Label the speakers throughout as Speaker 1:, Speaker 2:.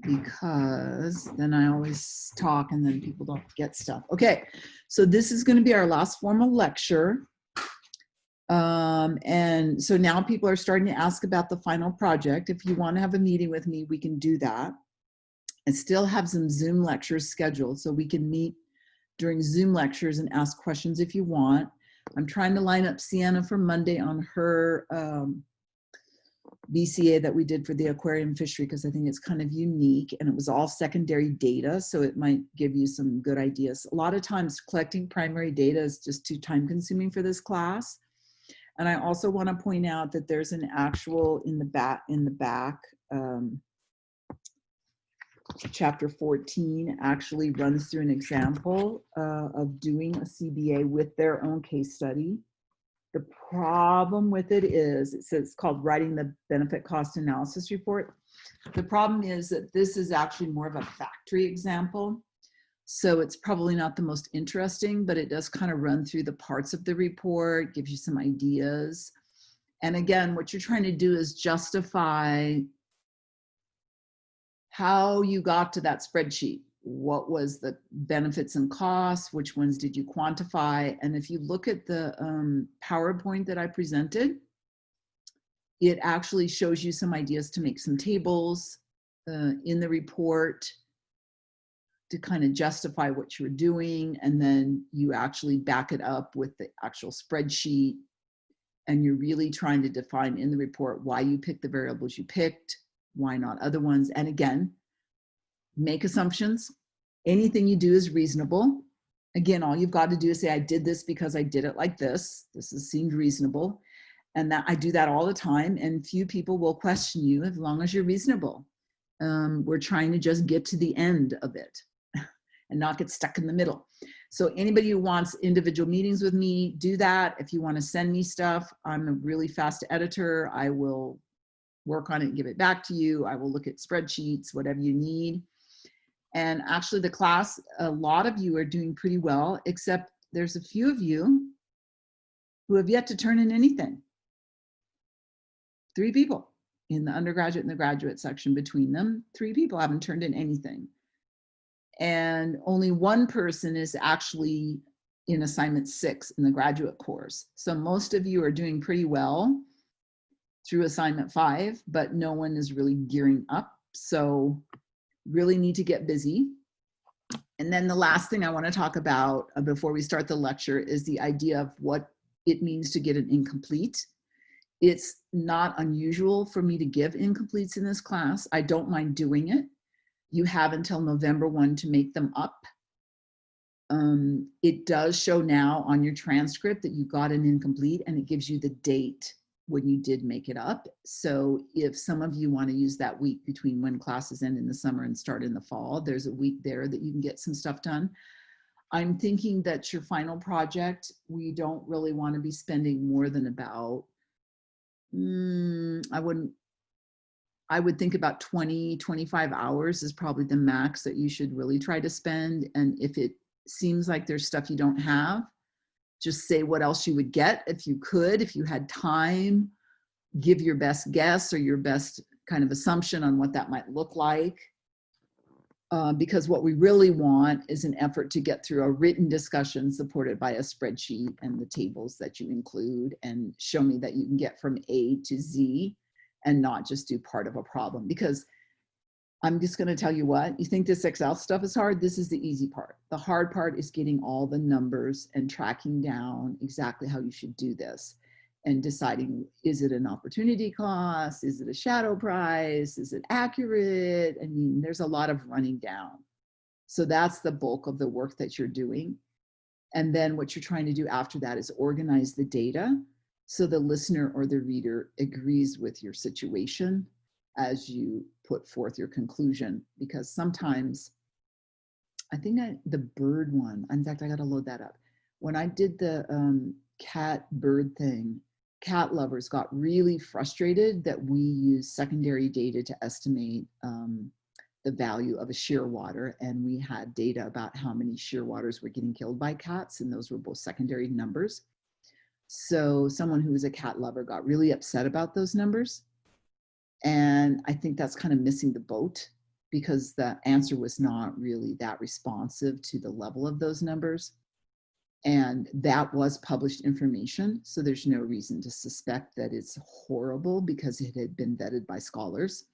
Speaker 1: because then I always talk and then people don't get stuff. Okay, so this is going to be our last formal lecture. And so now people are starting to ask about the final project. If you want to have a meeting with me, we can do that. I still have some Zoom lectures scheduled, so we can meet during Zoom lectures and ask questions if you want. I'm trying to line up Sienna for Monday on her BCA that we did for the aquarium fishery, because I think it's kind of unique and it was all secondary data, so it might give you some good ideas. A lot of times collecting primary data is just too time consuming for this class. And I also want to point out that there's an actual in the back chapter 14 actually runs through an example of doing a CBA with their own case study. The problem with it is, it says it's called writing the benefit cost analysis report. The problem is that this is actually more of a factory example. So it's probably not the most interesting, but it does kind of run through the parts of the report, gives you some ideas. And again, what you're trying to do is justify how you got to that spreadsheet. What was the benefits and costs? Which ones did you quantify? And if you look at the PowerPoint that I presented, it actually shows you some ideas to make some tables in the report to kind of justify what you're doing. And then you actually back it up with the actual spreadsheet. And you're really trying to define in the report why you picked the variables you picked, why not other ones. And again, make assumptions. Anything you do is reasonable. Again, all you've got to do is say, I did this because I did it like this. This has seemed reasonable. And that I do that all the time. And few people will question you as long as you're reasonable. We're trying to just get to the end of it and not get stuck in the middle. So anybody who wants individual meetings with me, do that. If you want to send me stuff, I'm a really fast editor. I will work on it and give it back to you. I will look at spreadsheets, whatever you need. And actually the class, a lot of you are doing pretty well, except there's a few of you who have yet to turn in anything. 3 people in the undergraduate and the graduate section between them. 3 people haven't turned in anything. And only 1 person is actually in assignment 6 in the graduate course. So most of you are doing pretty well through assignment 5, but no one is really gearing up. So really need to get busy. And then the last thing I want to talk about before we start the lecture is the idea of what it means to get an incomplete. It's not unusual for me to give incompletes in this class. I don't mind doing it. You have until November 1 to make them up. It does show now on your transcript that you got an incomplete, and it gives you the date when you did make it up. So if some of you want to use that week between when classes end in the summer and start in the fall, there's a week there that you can get some stuff done. I'm thinking that your final project, we don't really want to be spending more than about, I would think about 20, 25 hours is probably the max that you should really try to spend. And if it seems like there's stuff you don't have, just say what else you would get if you could, if you had time, give your best guess or your best kind of assumption on what that might look like. Because what we really want is an effort to get through a written discussion supported by a spreadsheet and the tables that you include, and show me that you can get from A to Z and not just do part of a problem. Because I'm just going to tell you what, you think this Excel stuff is hard? This is the easy part. The hard part is getting all the numbers and tracking down exactly how you should do this and deciding, is it an opportunity cost? Is it a shadow price? Is it accurate? I mean, there's a lot of running down. So that's the bulk of the work that you're doing. And then what you're trying to do after that is organize the data so the listener or the reader agrees with your situation as you put forth your conclusion. Because sometimes, I think the bird one, in fact, I got to load that up. When I did the cat bird thing, cat lovers got really frustrated that we use secondary data to estimate the value of a shearwater. And we had data about how many shearwaters were getting killed by cats, and those were both secondary numbers. So someone who was a cat lover got really upset about those numbers. And I think that's kind of missing the boat, because the answer was not really that responsive to the level of those numbers. And that was published information, so there's no reason to suspect that it's horrible because it had been vetted by scholars.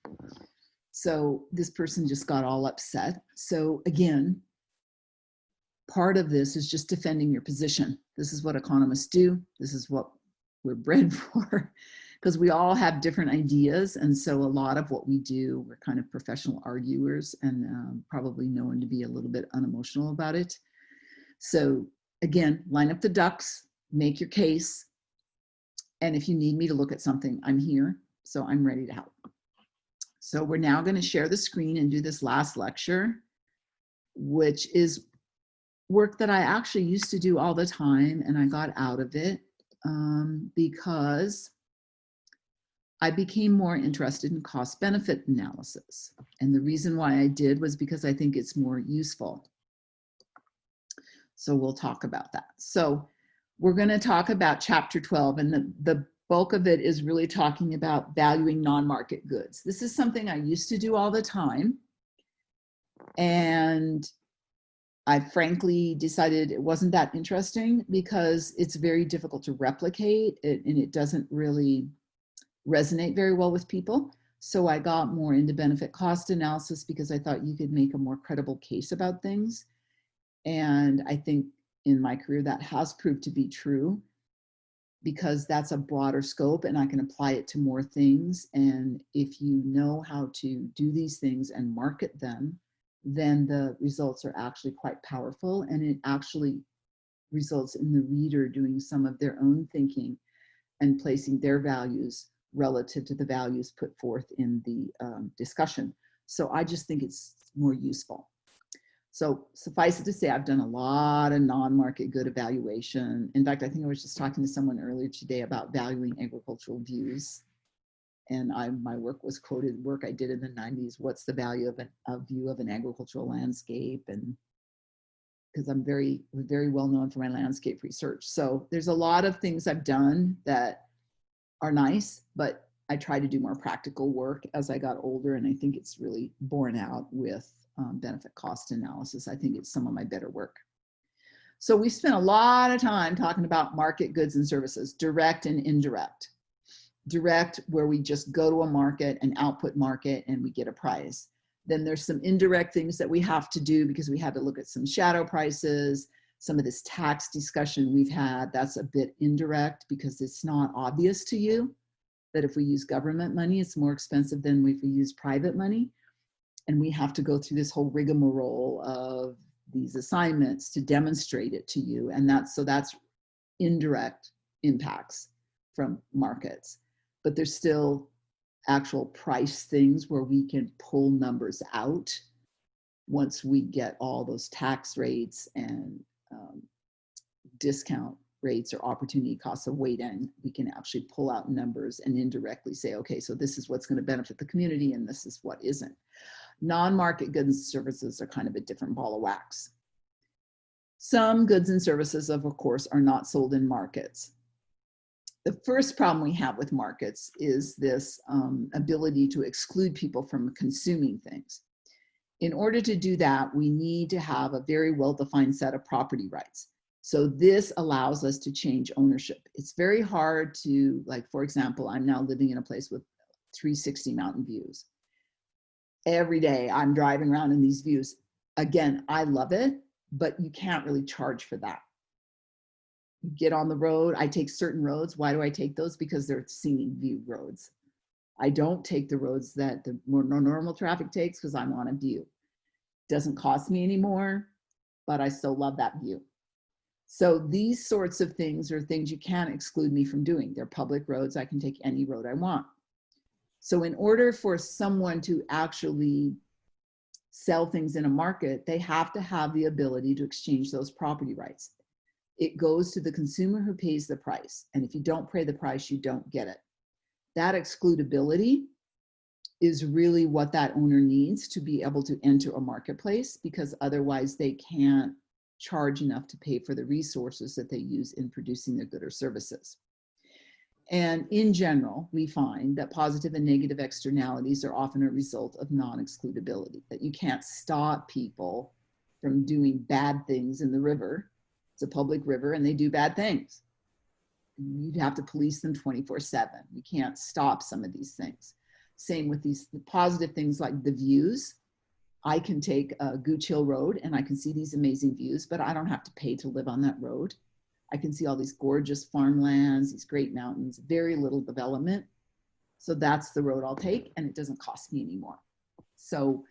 Speaker 1: So this person just got all upset. So again, part of this is just defending your position. This is what economists do. This is what we're bred for, because we all have different ideas. And so a lot of what we do, we're kind of professional arguers and probably known to be a little bit unemotional about it. So again, line up the ducks, make your case. And if you need me to look at something, I'm here. So I'm ready to help. So we're now going to share the screen and do this last lecture, which is work that I actually used to do all the time, and I got out of it because I became more interested in cost-benefit analysis. And the reason why I did was because I think it's more useful. So we'll talk about that. So we're going to talk about chapter 12, and the bulk of it is really talking about valuing non-market goods. This is something I used to do all the time, and I frankly decided it wasn't that interesting because it's very difficult to replicate it, and it doesn't really resonate very well with people. So I got more into benefit cost analysis because I thought you could make a more credible case about things. And I think in my career that has proved to be true because that's a broader scope and I can apply it to more things. And if you know how to do these things and market them, then the results are actually quite powerful, and it actually results in the reader doing some of their own thinking and placing their values relative to the values put forth in the discussion. So I just think it's more useful. So suffice it to say, I've done a lot of non-market good evaluation. In fact, I think I was just talking to someone earlier today about valuing agricultural views. And my work was quoted work I did in the 90s. What's the value of a view of an agricultural landscape? And because I'm very well known for my landscape research. So there's a lot of things I've done that are nice, but I try to do more practical work as I got older. And I think it's really borne out with benefit cost analysis. I think it's some of my better work. So we spent a lot of time talking about market goods and services, direct and indirect. Direct, where we just go to a market, an output market, and we get a price. Then there's some indirect things that we have to do because we had to look at some shadow prices, some of this tax discussion we've had, that's a bit indirect because it's not obvious to you that if we use government money, it's more expensive than if we use private money. And we have to go through this whole rigmarole of these assignments to demonstrate it to you. And that's indirect impacts from markets. But there's still actual price things where we can pull numbers out once we get all those tax rates and discount rates or opportunity costs of weight in, we can actually pull out numbers and indirectly say, okay, so this is what's going to benefit the community and this is what isn't. Non-market goods and services are kind of a different ball of wax. Some goods and services, of course, are not sold in markets. The first problem we have with markets is this ability to exclude people from consuming things. In order to do that, we need to have a very well-defined set of property rights. So this allows us to change ownership. It's very hard to, like, for example, I'm now living in a place with 360 mountain views. Every day I'm driving around in these views. Again, I love it, but you can't really charge for that. You get on the road, I take certain roads. Why do I take those? Because they're scenic view roads. I don't take the roads that the more normal traffic takes because I'm on a view. Doesn't cost me anymore, but I still love that view. So these sorts of things are things you can't exclude me from doing. They're public roads. I can take any road I want. So in order for someone to actually sell things in a market, they have to have the ability to exchange those property rights. It goes to the consumer who pays the price. And if you don't pay the price, you don't get it. That excludability is really what that owner needs to be able to enter a marketplace, because otherwise they can't charge enough to pay for the resources that they use in producing their goods or services. And in general, we find that positive and negative externalities are often a result of non-excludability, that you can't stop people from doing bad things in the river. It's a public river and they do bad things. You'd have to police them 24/7. You can't stop some of these things. Same with the positive things like the views. I can take Gooch Hill Road and I can see these amazing views, but I don't have to pay to live on that road. I can see all these gorgeous farmlands, these great mountains, very little development. So that's the road I'll take, and it doesn't cost me anymore. So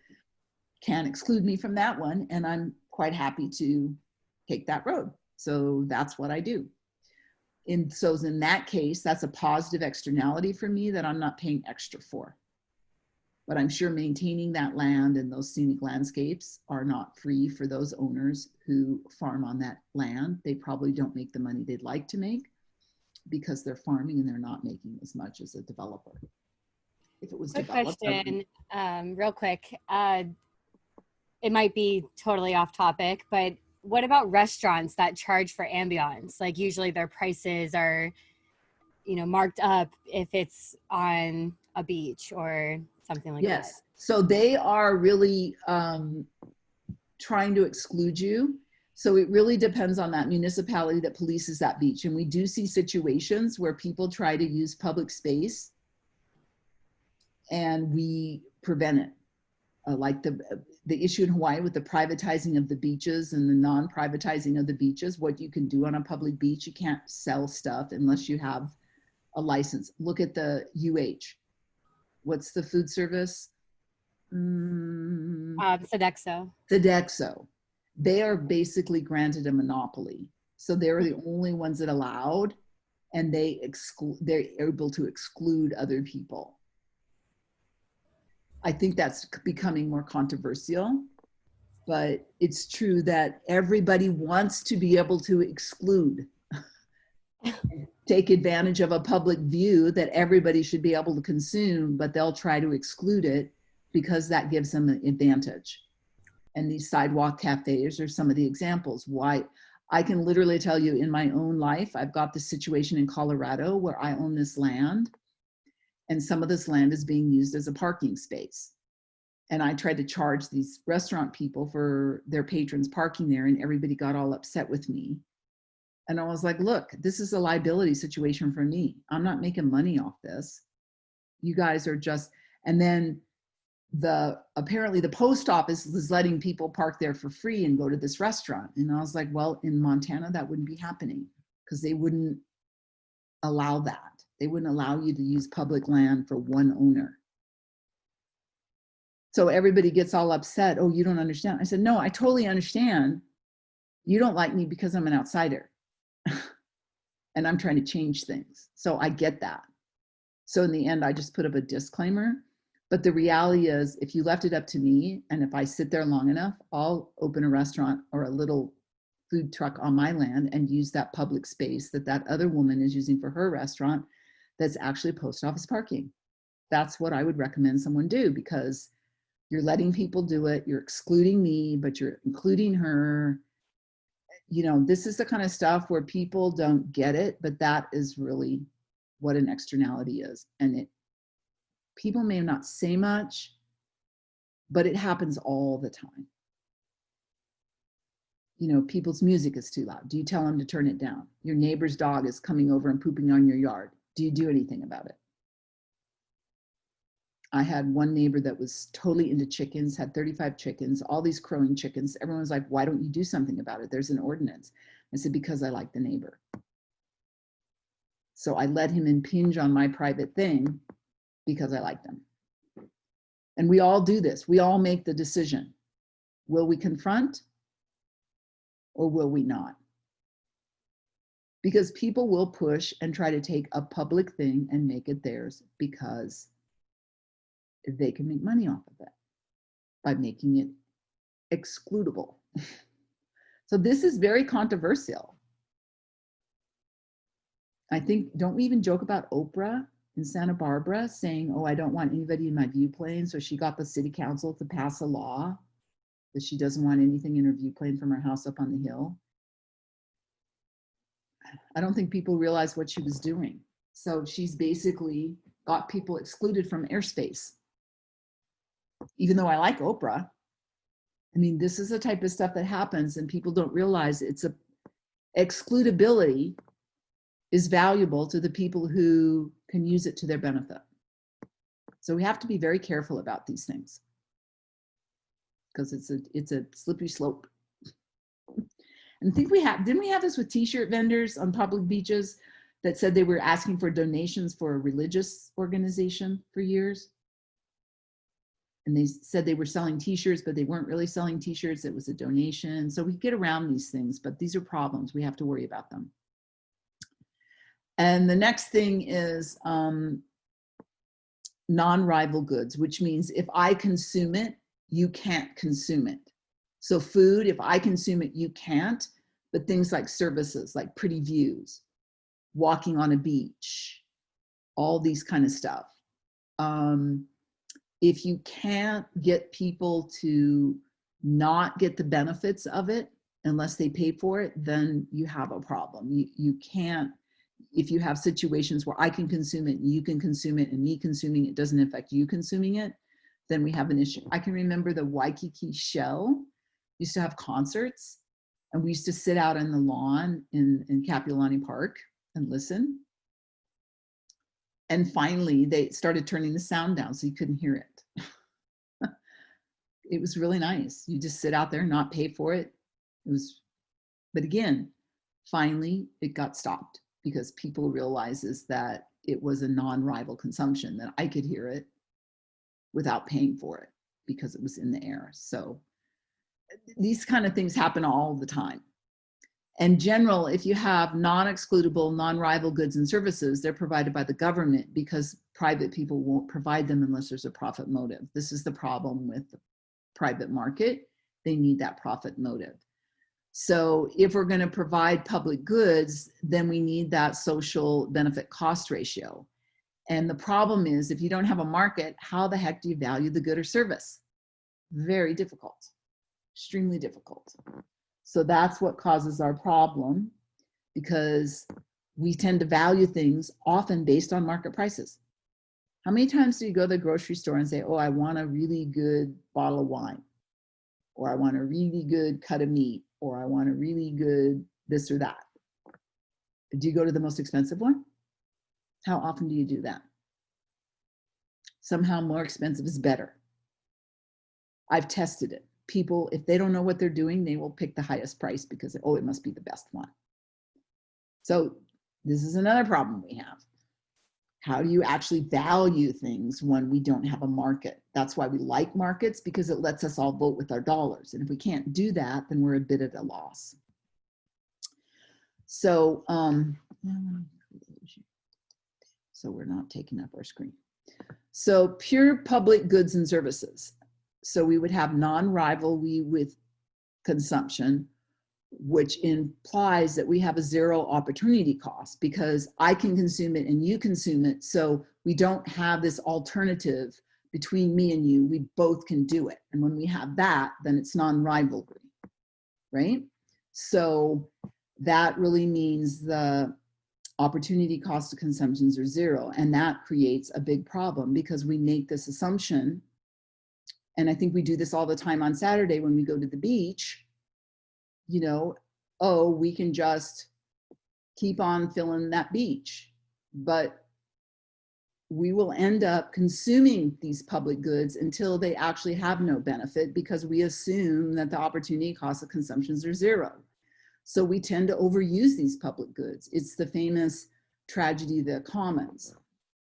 Speaker 1: can't exclude me from that one, and I'm quite happy to take that road. So that's what I do. So in that case, that's a positive externality for me that I'm not paying extra for. But I'm sure maintaining that land and those scenic landscapes are not free for those owners who farm on that land. They probably don't make the money they'd like to make because they're farming and they're not making as much as a developer. If it was
Speaker 2: Quick
Speaker 1: developed,
Speaker 2: question, real quick. It might be totally off topic, but what about restaurants that charge for ambiance? Like usually their prices are, you know, marked up if it's on a beach or something like that.
Speaker 1: yes. So they are really trying to exclude you. So it really depends on that municipality that polices that beach. And we do see situations where people try to use public space and we prevent it. Like the issue in Hawaii with the privatizing of the beaches and the non-privatizing of the beaches, what you can do on a public beach, you can't sell stuff unless you have a license. Look at the UH. What's the food service?
Speaker 2: Sodexo.
Speaker 1: Sodexo. They are basically granted a monopoly. So they're the only ones that allowed, and they're able to exclude other people. I think that's becoming more controversial, but it's true that everybody wants to be able to exclude, take advantage of a public view that everybody should be able to consume, but they'll try to exclude it because that gives them an advantage. And these sidewalk cafes are some of the examples. Why I can literally tell you in my own life, I've got this situation in Colorado where I own this land, and some of this land is being used as a parking space. And I tried to charge these restaurant people for their patrons parking there, and everybody got all upset with me. And I was like, look, this is a liability situation for me. I'm not making money off this. You guys are just, and then apparently the post office is letting people park there for free and go to this restaurant. And I was like, well, in Montana, that wouldn't be happening because they wouldn't allow that. They wouldn't allow you to use public land for one owner. So everybody gets all upset. Oh, you don't understand. I said, no, I totally understand. You don't like me because I'm an outsider and I'm trying to change things. So I get that. So in the end, I just put up a disclaimer. But the reality is, if you left it up to me, and if I sit there long enough, I'll open a restaurant or a little food truck on my land and use that public space that other woman is using for her restaurant that's actually post office parking. That's what I would recommend someone do, because you're letting people do it. You're excluding me, but you're including her. You know, this is the kind of stuff where people don't get it, but that is really what an externality is. And people may not say much, but it happens all the time. You know, people's music is too loud. Do you tell them to turn it down? Your neighbor's dog is coming over and pooping on your yard. Do you do anything about it? I had one neighbor that was totally into chickens, had 35 chickens, all these crowing chickens. Everyone was like, why don't you do something about it? There's an ordinance. I said, because I like the neighbor. So I let him impinge on my private thing because I liked him. And we all do this. We all make the decision. Will we confront or will we not? Because people will push and try to take a public thing and make it theirs because they can make money off of it by making it excludable. So this is very controversial. I think, don't we even joke about Oprah in Santa Barbara saying, oh, I don't want anybody in my view plane. So she got the city council to pass a law that she doesn't want anything in her view plane from her house up on the hill. I don't think people realize what she was doing. So she's basically got people excluded from airspace. Even though I like Oprah, I mean, this is the type of stuff that happens and people don't realize excludability is valuable to the people who can use it to their benefit. So we have to be very careful about these things because it's a slippery slope. And I think didn't we have this with t-shirt vendors on public beaches that said they were asking for donations for a religious organization for years? And they said they were selling t-shirts, but they weren't really selling t-shirts. It was a donation. So we get around these things, but these are problems. We have to worry about them. And the next thing is non-rival goods, which means if I consume it, you can't consume it. So food, if I consume it, you can't, but things like services, like pretty views, walking on a beach, all these kind of stuff. If you can't get people to not get the benefits of it unless they pay for it, then you have a problem. You can't, if you have situations where I can consume it, you can consume it, and me consuming it doesn't affect you consuming it, then we have an issue. I can remember the Waikiki Shell used to have concerts, and we used to sit out on the lawn in Kapiolani Park and listen. And finally, they started turning the sound down so you couldn't hear it. It was really nice. You just sit out there and not pay for it. But again, finally, it got stopped because people realizes that it was a non-rival consumption, that I could hear it without paying for it because it was in the air. So these kind of things happen all the time. In general, if you have non-excludable, non-rival goods and services, they're provided by the government because private people won't provide them unless there's a profit motive. This is the problem with the private market. They need that profit motive. So if we're going to provide public goods, then we need that social benefit cost ratio. And the problem is, if you don't have a market, how the heck do you value the good or service? Very difficult, extremely difficult. So that's what causes our problem, because we tend to value things often based on market prices. How many times do you go to the grocery store and say, oh, I want a really good bottle of wine, or I want a really good cut of meat, or I want a really good this or that? Do you go to the most expensive one? How often do you do that? Somehow more expensive is better. I've tested it. People, if they don't know what they're doing, they will pick the highest price because, oh, it must be the best one. So this is another problem we have. How do you actually value things when we don't have a market? That's why we like markets, because it lets us all vote with our dollars. And if we can't do that, then we're a bit at a loss. So, so we're not taking up our screen. So pure public goods and services. So we would have non-rivalry with consumption, which implies that we have a zero opportunity cost because I can consume it and you consume it. So we don't have this alternative between me and you. We both can do it. And when we have that, then it's non-rivalry, right? So that really means the opportunity cost of consumptions are zero. And that creates a big problem because we make this assumption. And I think we do this all the time on Saturday when we go to the beach, you know, oh, we can just keep on filling that beach. But we will end up consuming these public goods until they actually have no benefit because we assume that the opportunity cost of consumptions are zero. So we tend to overuse these public goods. It's the famous tragedy of the commons.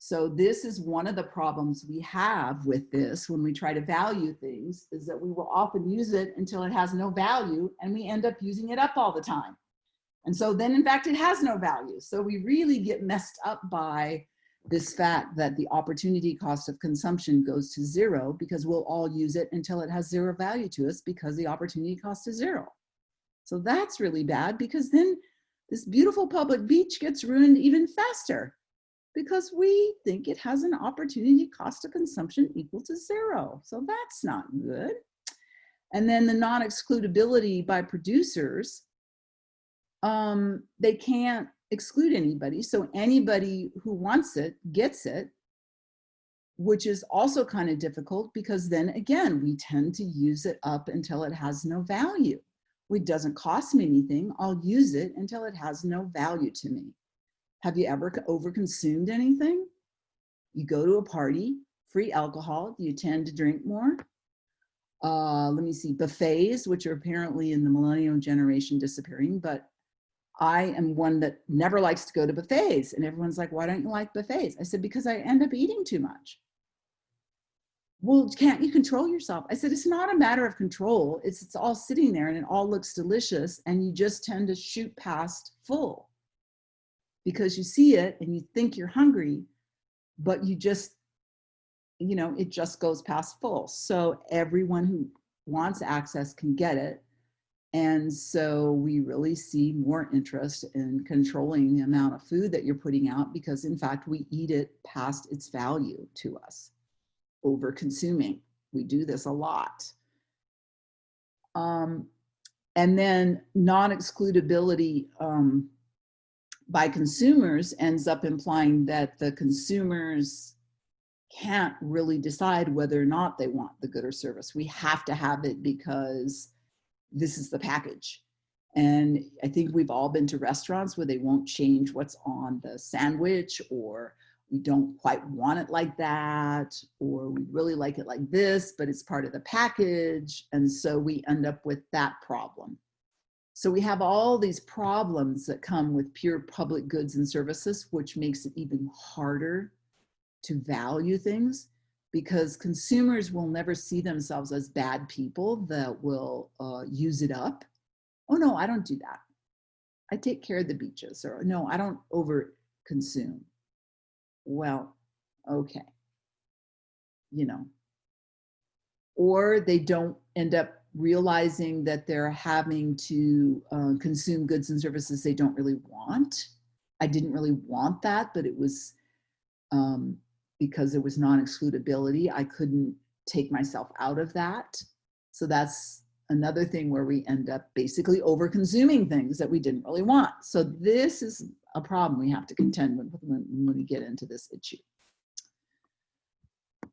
Speaker 1: So this is one of the problems we have with this when we try to value things, is that we will often use it until it has no value and we end up using it up all the time. And so then in fact, it has no value. So we really get messed up by this fact that the opportunity cost of consumption goes to zero because we'll all use it until it has zero value to us because the opportunity cost is zero. So that's really bad because then this beautiful public beach gets ruined even faster because we think it has an opportunity cost of consumption equal to zero. So that's not good. And then the non-excludability by producers, they can't exclude anybody. So anybody who wants it gets it, which is also kind of difficult because then again, we tend to use it up until it has no value. It doesn't cost me anything. I'll use it until it has no value to me. Have you ever overconsumed anything? You go to a party, free alcohol, you tend to drink more. Let me see, buffets, which are apparently in the millennial generation disappearing, but I am one that never likes to go to buffets. And everyone's like, why don't you like buffets? I said, because I end up eating too much. Well, can't you control yourself? I said, it's not a matter of control. It's all sitting there and it all looks delicious. And you just tend to shoot past full because you see it and you think you're hungry, but you just, you know, it just goes past full. So everyone who wants access can get it. And so we really see more interest in controlling the amount of food that you're putting out because in fact, we eat it past its value to us. Over consuming. We do this a lot. And then non-excludability by consumers ends up implying that the consumers can't really decide whether or not they want the good or service. We have to have it because this is the package. And I think we've all been to restaurants where they won't change what's on the sandwich, or we don't quite want it like that, or we really like it like this, but it's part of the package. And so we end up with that problem. So we have all these problems that come with pure public goods and services, which makes it even harder to value things because consumers will never see themselves as bad people that will use it up. Oh no, I don't do that. I take care of the beaches, or no, I don't over consume. Well, okay, you know, or they don't end up realizing that they're having to consume goods and services they don't really want. I didn't really want that, but it was because it was non-excludability. I couldn't take myself out of that. So that's another thing where we end up basically over consuming things that we didn't really want. So this is a problem we have to contend with when we get into this issue.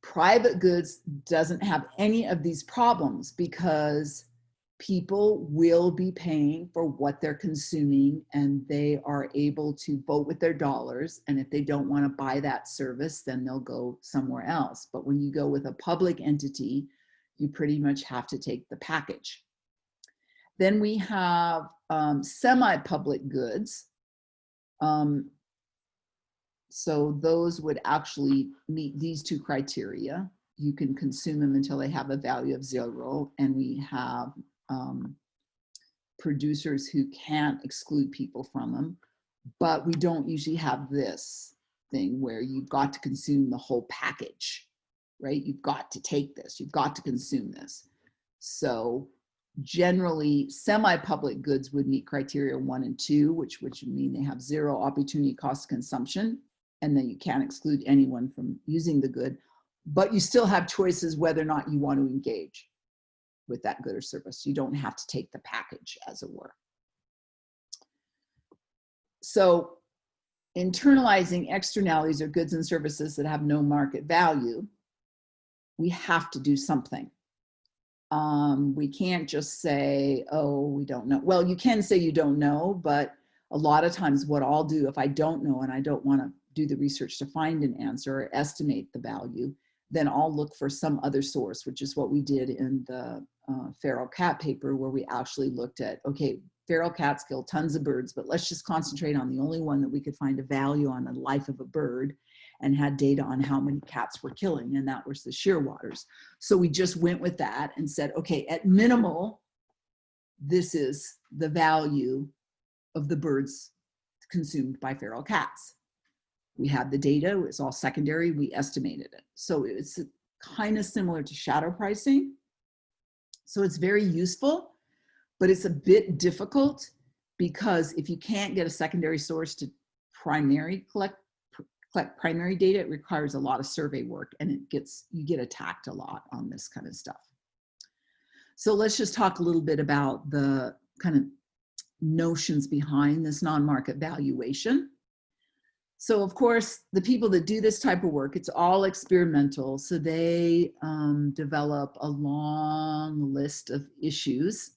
Speaker 1: Private goods doesn't have any of these problems because people will be paying for what they're consuming and they are able to vote with their dollars. And if they don't want to buy that service, then they'll go somewhere else. But when you go with a public entity, you pretty much have to take the package. Then we have semi-public goods. So those would actually meet these two criteria. You can consume them until they have a value of 0. And we have producers who can't exclude people from them. But we don't usually have this thing where you've got to consume the whole package, right? You've got to take this, you've got to consume this. So generally, semi-public goods would meet criteria 1 and 2, which would mean they have 0 opportunity cost of consumption, and then you can't exclude anyone from using the good, but you still have choices whether or not you want to engage with that good or service. You don't have to take the package, as it were. So internalizing externalities or goods and services that have no market value, we have to do something. We can't just say, oh, we don't know. Well, you can say you don't know, but a lot of times what I'll do if I don't know and I don't want to do the research to find an answer or estimate the value, then I'll look for some other source, which is what we did in the feral cat paper, where we actually looked at, okay, feral cats kill tons of birds, but let's just concentrate on the only one that we could find a value on the life of a bird, and had data on how many cats were killing, and that was the shearwaters. So we just went with that and said, okay, at minimal, this is the value of the birds consumed by feral cats. We had the data, it was all secondary, we estimated it. So it's kind of similar to shadow pricing. So it's very useful, but it's a bit difficult because if you can't get a secondary source to collect primary data, it requires a lot of survey work, and you get attacked a lot on this kind of stuff. So let's just talk a little bit about the kind of notions behind this non-market valuation. So of course, the people that do this type of work, it's all experimental. So they develop a long list of issues.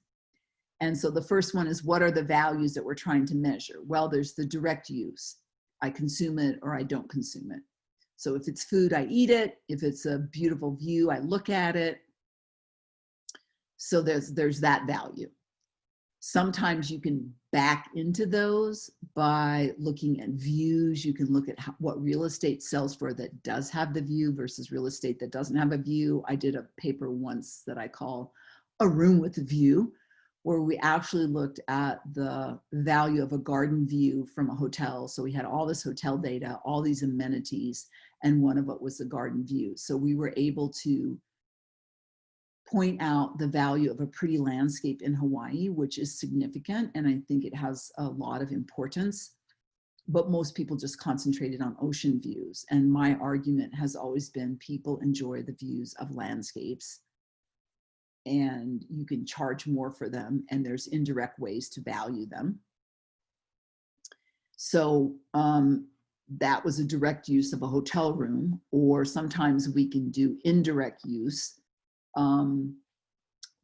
Speaker 1: And so the first one is, what are the values that we're trying to measure? Well, there's the direct use. I consume it or I don't consume it. So if it's food, I eat it. If it's a beautiful view, I look at it. So there's that value. Sometimes you can back into those by looking at views. You can look at what real estate sells for that does have the view versus real estate that doesn't have a view. I did a paper once that I call A Room with a View, where we actually looked at the value of a garden view from a hotel. So we had all this hotel data, all these amenities, and one of it was the garden view. So we were able to point out the value of a pretty landscape in Hawaii, which is significant, and I think it has a lot of importance, but most people just concentrated on ocean views. And my argument has always been people enjoy the views of landscapes, and you can charge more for them, and there's indirect ways to value them. So that was a direct use of a hotel room, or sometimes we can do indirect use,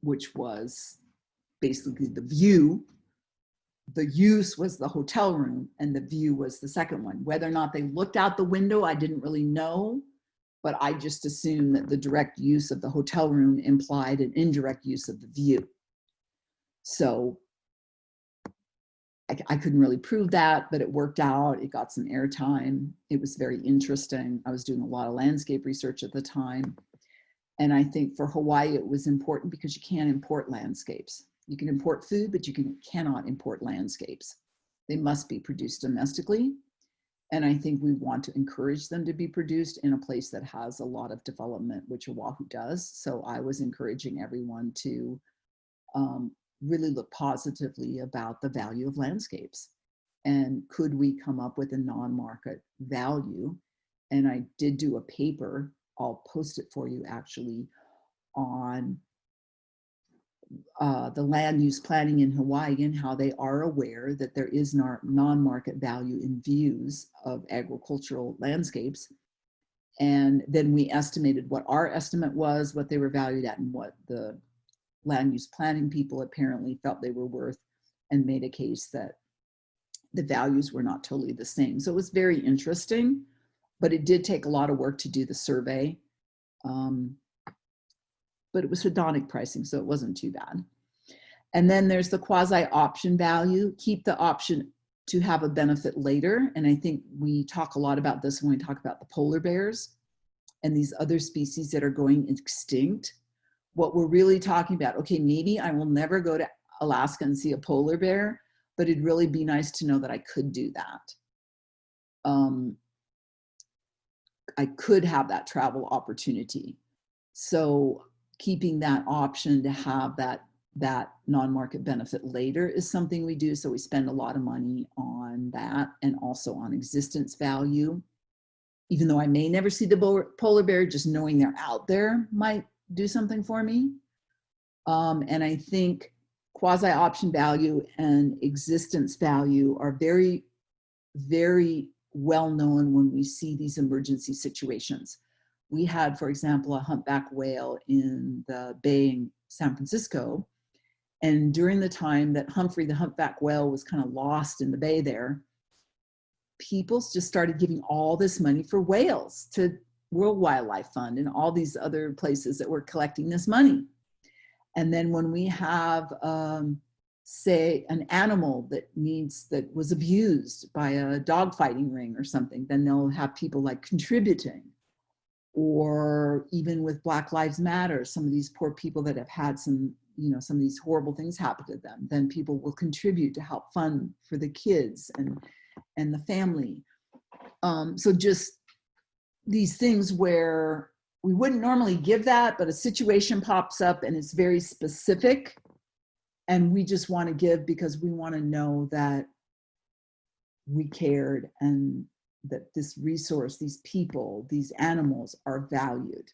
Speaker 1: which was basically the view. The use was the hotel room and the view was the second one. Whether or not they looked out the window, I didn't really know, but I just assumed that the direct use of the hotel room implied an indirect use of the view. So I couldn't really prove that, but it worked out. It got some airtime. It was very interesting. I was doing a lot of landscape research at the time. And I think for Hawaii, it was important because you can't import landscapes. You can import food, but you cannot import landscapes. They must be produced domestically. And I think we want to encourage them to be produced in a place that has a lot of development, which Oahu does. So I was encouraging everyone to really look positively about the value of landscapes. And could we come up with a non-market value? And I did do a paper, I'll post it for you actually, on the land use planning in Hawaii and how they are aware that there is non-market value in views of agricultural landscapes. And then we estimated what our estimate was, what they were valued at, and what the land use planning people apparently felt they were worth, and made a case that the values were not totally the same. So it was very interesting, but it did take a lot of work to do the survey. But it was hedonic pricing, so it wasn't too bad. And then there's the quasi-option value. Keep the option to have a benefit later. And I think we talk a lot about this when we talk about the polar bears and these other species that are going extinct. What we're really talking about, okay, maybe I will never go to Alaska and see a polar bear, but it'd really be nice to know that I could do that. I could have that travel opportunity. So keeping that option to have that non-market benefit later is something we do. So we spend a lot of money on that, and also on existence value. Even though I may never see the polar bear, just knowing they're out there might do something for me. And I think quasi-option value and existence value are very, very well known when we see these emergency situations. We had, for example, a humpback whale in the bay in San Francisco. And during the time that Humphrey the humpback whale was kind of lost in the bay there, people just started giving all this money for whales to World Wildlife Fund and all these other places that were collecting this money. And then when we have, say, an animal that was abused by a dog fighting ring or something, then they'll have people like contributing. Or even with Black Lives Matter, some of these poor people that have had some of these horrible things happen to them, then people will contribute to help fund for the kids and the family. So just these things where we wouldn't normally give that, but a situation pops up and it's very specific, and we just want to give because we want to know that we cared and that this resource, these people, these animals are valued.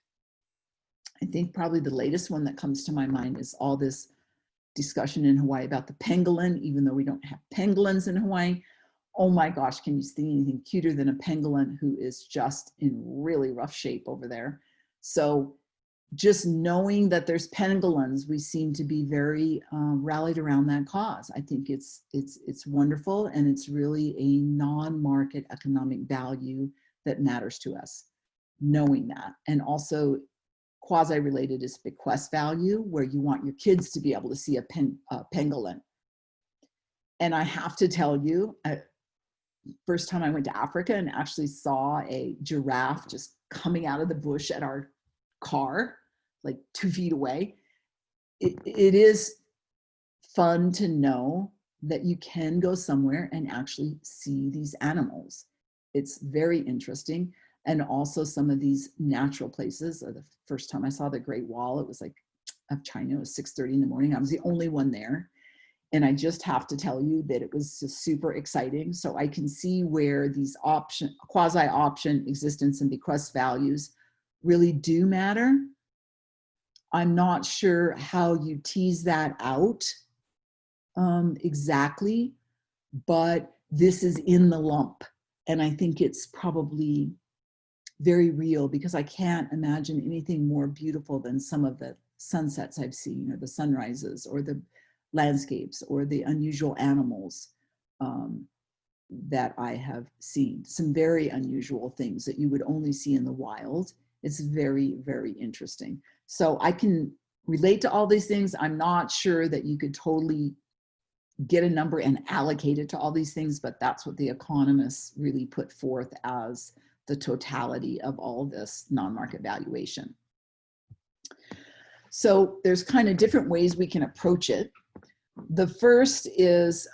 Speaker 1: I think probably the latest one that comes to my mind is all this discussion in Hawaii about the pangolin, even though we don't have pangolins in Hawaii. Oh my gosh, can you see anything cuter than a pangolin who is just in really rough shape over there? So just knowing that there's pangolins, we seem to be very rallied around that cause. I think it's wonderful, and it's really a non-market economic value that matters to us, knowing that. And also quasi-related is bequest value, where you want your kids to be able to see a pangolin. And I have to tell you, first time I went to Africa and actually saw a giraffe just coming out of the bush at our car, like 2 feet away. It is fun to know that you can go somewhere and actually see these animals. It's very interesting. And also some of these natural places. The first time I saw the Great Wall, it was like of China, it was 6:30 in the morning. I was the only one there. And I just have to tell you that it was just super exciting. So I can see where these quasi-option existence and bequest values really do matter. I'm not sure how you tease that out exactly, but this is in the lump. And I think it's probably very real, because I can't imagine anything more beautiful than some of the sunsets I've seen, or the sunrises, or the landscapes, or the unusual animals that I have seen. Some very unusual things that you would only see in the wild. It's very, very interesting. So I can relate to all these things. I'm not sure that you could totally get a number and allocate it to all these things, but that's what the economists really put forth as the totality of all this non-market valuation. So there's kind of different ways we can approach it. The first is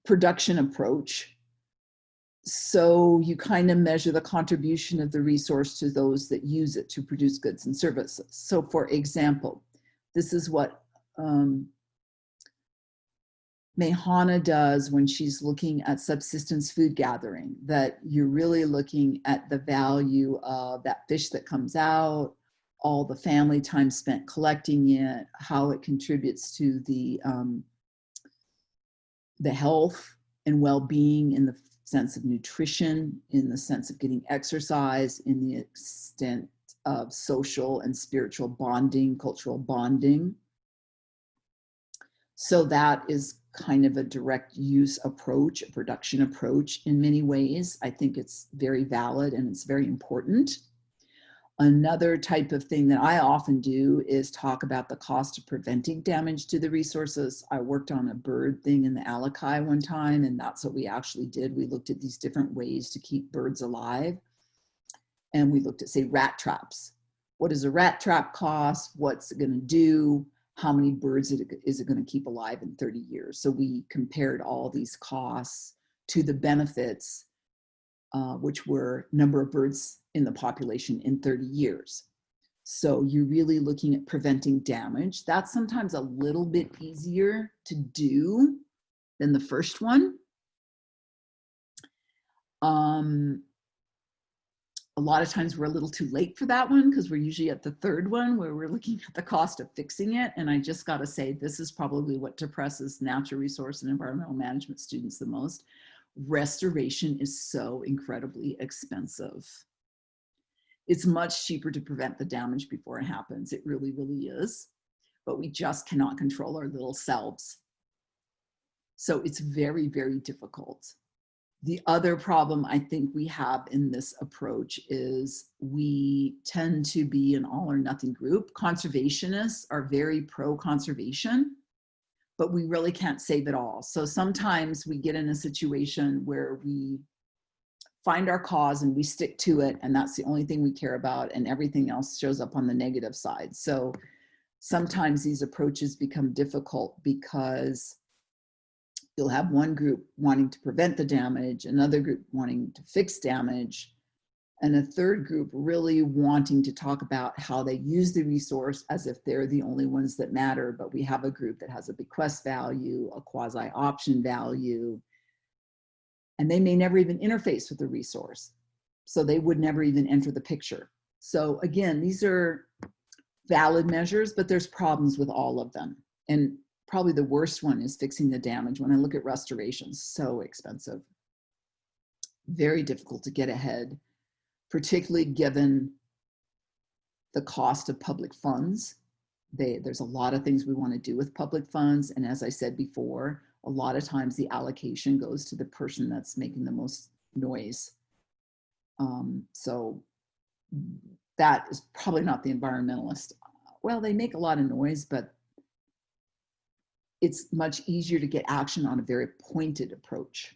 Speaker 1: production approach. So you kind of measure the contribution of the resource to those that use it to produce goods and services. So for example, this is what Mehana does when she's looking at subsistence food gathering, that you're really looking at the value of that fish that comes out, all the family time spent collecting it, how it contributes to the health and well-being in the sense of nutrition, in the sense of getting exercise, in the extent of social and spiritual bonding, cultural bonding. So that is kind of a direct use approach, a production approach in many ways. I think it's very valid and it's very important. Another type of thing that I often do is talk about the cost of preventing damage to the resources. I worked on a bird thing in the Alakai one time, and that's what we actually did. We looked at these different ways to keep birds alive. And we looked at, say, rat traps. What does a rat trap cost? What's it going to do? How many birds is it going to keep alive in 30 years? So we compared all these costs to the benefits, which were number of birds in the population in 30 years. So you're really looking at preventing damage. That's sometimes a little bit easier to do than the first one. A lot of times we're a little too late for that one, because we're usually at the third one where we're looking at the cost of fixing it. And I just got to say, this is probably what depresses natural resource and environmental management students the most. Restoration is so incredibly expensive. It's much cheaper to prevent the damage before it happens. It really, really is. But we just cannot control our little selves. So it's very, very difficult. The other problem I think we have in this approach is we tend to be an all or nothing group. Conservationists are very pro-conservation, but we really can't save it all. So sometimes we get in a situation where we find our cause and we stick to it, and that's the only thing we care about, and everything else shows up on the negative side. So sometimes these approaches become difficult because you'll have one group wanting to prevent the damage, another group wanting to fix damage, and a third group really wanting to talk about how they use the resource as if they're the only ones that matter. But we have a group that has a bequest value, a quasi-option value, and they may never even interface with the resource. So they would never even enter the picture. So again, these are valid measures, but there's problems with all of them. And probably the worst one is fixing the damage. When I look at restorations, so expensive, very difficult to get ahead, particularly given the cost of public funds. There's a lot of things we want to do with public funds. And as I said before, a lot of times the allocation goes to the person that's making the most noise. So that is probably not the environmentalist. Well, they make a lot of noise, but it's much easier to get action on a very pointed approach.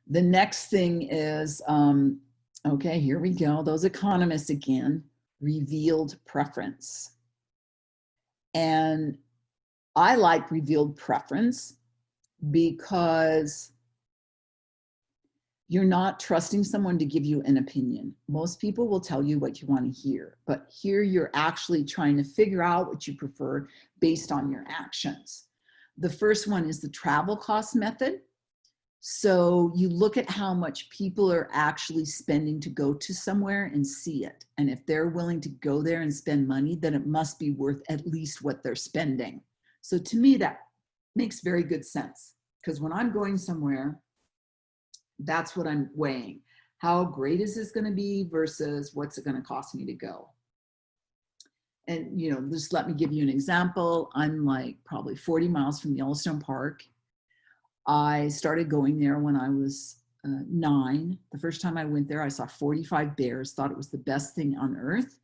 Speaker 1: The next thing is, okay, here we go. Those economists again, revealed preference. And I like revealed preference because you're not trusting someone to give you an opinion. Most people will tell you what you want to hear, but here you're actually trying to figure out what you prefer based on your actions. The first one is the travel cost method. So you look at how much people are actually spending to go to somewhere and see it. And if they're willing to go there and spend money, then it must be worth at least what they're spending. So to me, that makes very good sense, because when I'm going somewhere, that's what I'm weighing. How great is this going to be versus what's it going to cost me to go? And, you know, just let me give you an example. I'm like probably 40 miles from Yellowstone Park. I started going there when I was 9. The first time I went there, I saw 45 bears, thought it was the best thing on earth.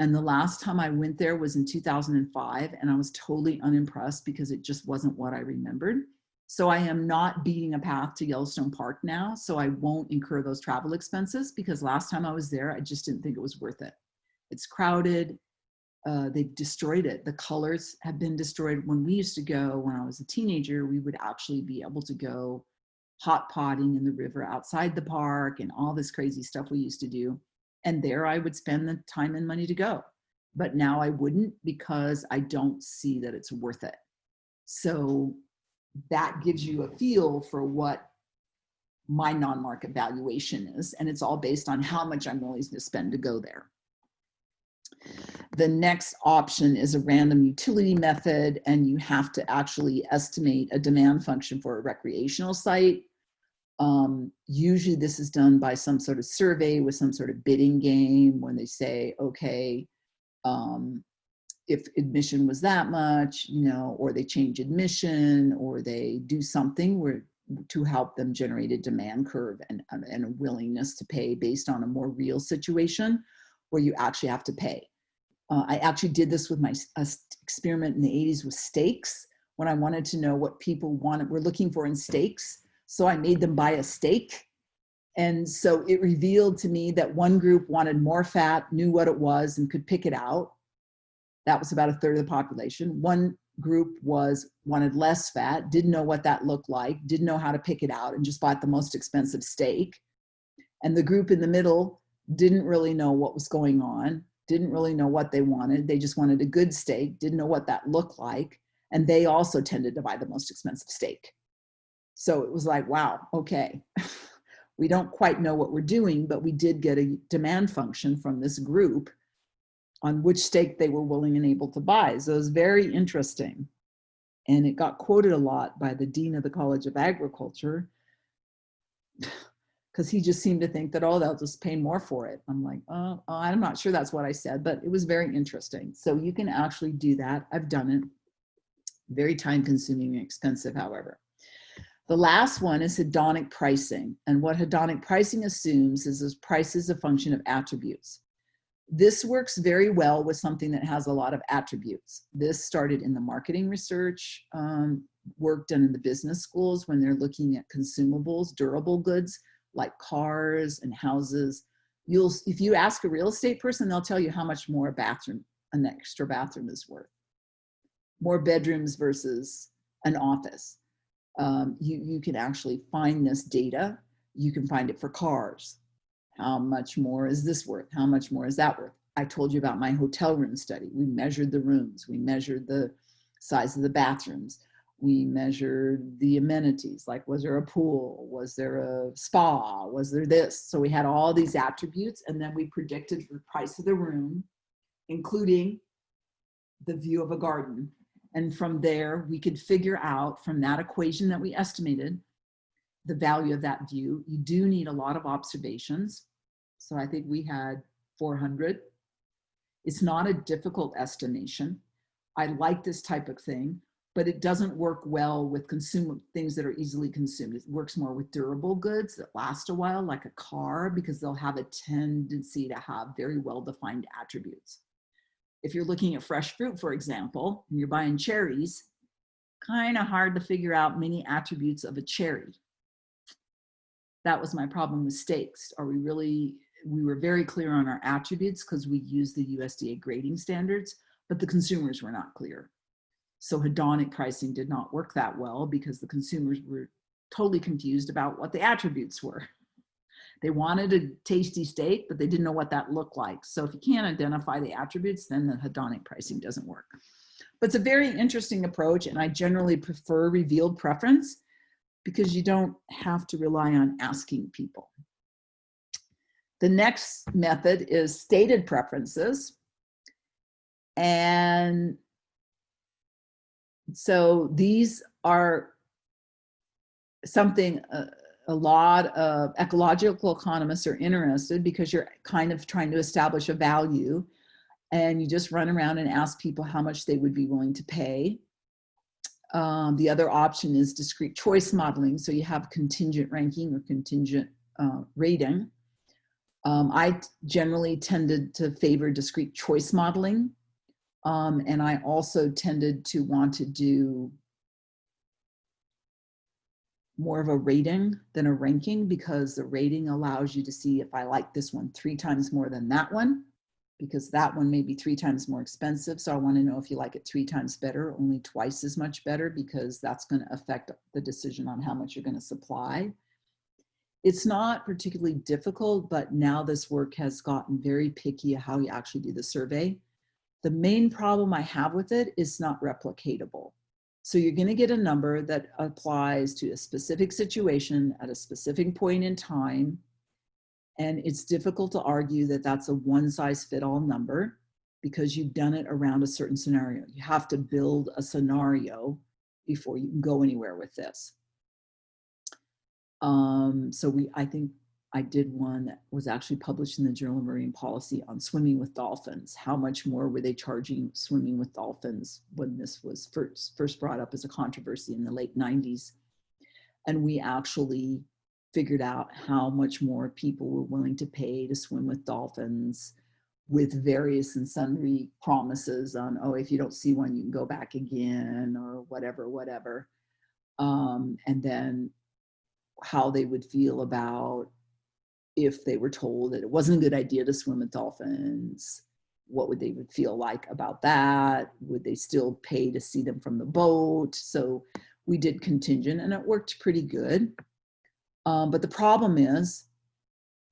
Speaker 1: And the last time I went there was in 2005, and I was totally unimpressed because it just wasn't what I remembered. So I am not beating a path to Yellowstone Park now, so I won't incur those travel expenses, because last time I was there, I just didn't think it was worth it. It's crowded. They've destroyed it. The colors have been destroyed. When we used to go, when I was a teenager, we would actually be able to go hot potting in the river outside the park and all this crazy stuff we used to do. And there I would spend the time and money to go. But now I wouldn't, because I don't see that it's worth it. So that gives you a feel for what my non-market valuation is. And it's all based on how much I'm willing to spend to go there. The next option is a random utility method, and you have to actually estimate a demand function for a recreational site. Usually this is done by some sort of survey with some sort of bidding game, when they say, okay, if admission was that much, you know, or they change admission, or they do something where to help them generate a demand curve and a willingness to pay based on a more real situation where you actually have to pay. I actually did this with my experiment in the 80s with steaks, when I wanted to know what people were looking for in steaks. So I made them buy a steak. And so it revealed to me that one group wanted more fat, knew what it was, and could pick it out. That was about 1/3 of the population. One group wanted less fat, didn't know what that looked like, didn't know how to pick it out, and just bought the most expensive steak. And the group in the middle didn't really know what was going on, didn't really know what they wanted. They just wanted a good steak, didn't know what that looked like. And they also tended to buy the most expensive steak. So it was like, wow, okay. We don't quite know what we're doing, but we did get a demand function from this group on which steak they were willing and able to buy. So it was very interesting. And it got quoted a lot by the dean of the College of Agriculture, because he just seemed to think that, oh, they'll just pay more for it. I'm like, oh, I'm not sure that's what I said, but it was very interesting. So you can actually do that. I've done it. Very time consuming and expensive, however. The last one is hedonic pricing. And what hedonic pricing assumes is price is a function of attributes. This works very well with something that has a lot of attributes. This started in the marketing research work done in the business schools when they're looking at consumables, durable goods like cars and houses. If you ask a real estate person, they'll tell you how much more an extra bathroom is worth. More bedrooms versus an office. You can actually find this data. You can find it for cars. How much more is this worth? How much more is that worth? I told you about my hotel room study. We measured the rooms. We measured the size of the bathrooms. We measured the amenities, like was there a pool? Was there a spa? Was there this? So we had all these attributes, and then we predicted the price of the room including the view of a garden. And from there, we could figure out from that equation that we estimated the value of that view. You do need a lot of observations. So I think we had 400. It's not a difficult estimation. I like this type of thing, but it doesn't work well with things that are easily consumed. It works more with durable goods that last a while, like a car, because they'll have a tendency to have very well-defined attributes. If you're looking at fresh fruit, for example, and you're buying cherries, kind of hard to figure out many attributes of a cherry. That was my problem with steaks. We were very clear on our attributes because we used the USDA grading standards, but the consumers were not clear. So hedonic pricing did not work that well because the consumers were totally confused about what the attributes were. They wanted a tasty steak, but they didn't know what that looked like. So if you can't identify the attributes, then the hedonic pricing doesn't work. But it's a very interesting approach, and I generally prefer revealed preference because you don't have to rely on asking people. The next method is stated preferences. And so these are something a lot of ecological economists are interested because you're kind of trying to establish a value, and you just run around and ask people how much they would be willing to pay. The other option is discrete choice modeling. So you have contingent ranking or contingent rating. I generally tended to favor discrete choice modeling. And I also tended to want to do more of a rating than a ranking, because the rating allows you to see if I like this one 3 times more than that one, because that one may be 3 times more expensive. So I want to know if you like it 3 times better, only twice as much better, because that's going to affect the decision on how much you're going to supply. It's not particularly difficult, but now this work has gotten very picky how you actually do the survey. The main problem I have with it is not replicatable. So you're going to get a number that applies to a specific situation at a specific point in time. And it's difficult to argue that that's a one-size-fits-all number because you've done it around a certain scenario. You have to build a scenario before you can go anywhere with this. I think I did one that was actually published in the Journal of Marine Policy on swimming with dolphins. How much more were they charging swimming with dolphins when this was first brought up as a controversy in the late 90s? And we actually figured out how much more people were willing to pay to swim with dolphins, with various and sundry promises on, oh, if you don't see one, you can go back again, or whatever. And then how they would feel about if they were told that it wasn't a good idea to swim with dolphins. What would they would feel like about that? Would they still pay to see them from the boat? So we did contingent, and it worked pretty good. But the problem is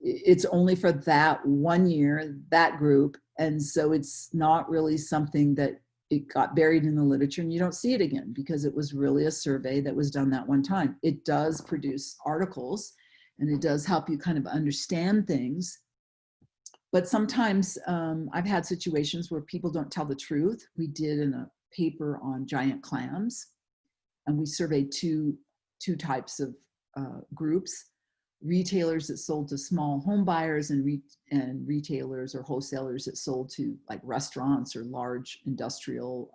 Speaker 1: it's only for that 1 year, that group. And so it's not really something that it got buried in the literature and you don't see it again because it was really a survey that was done that one time. It does produce articles and it does help you kind of understand things. But sometimes I've had situations where people don't tell the truth. We did in a paper on giant clams, and we surveyed two types of groups: retailers that sold to small home buyers and retailers or wholesalers that sold to like restaurants or large industrial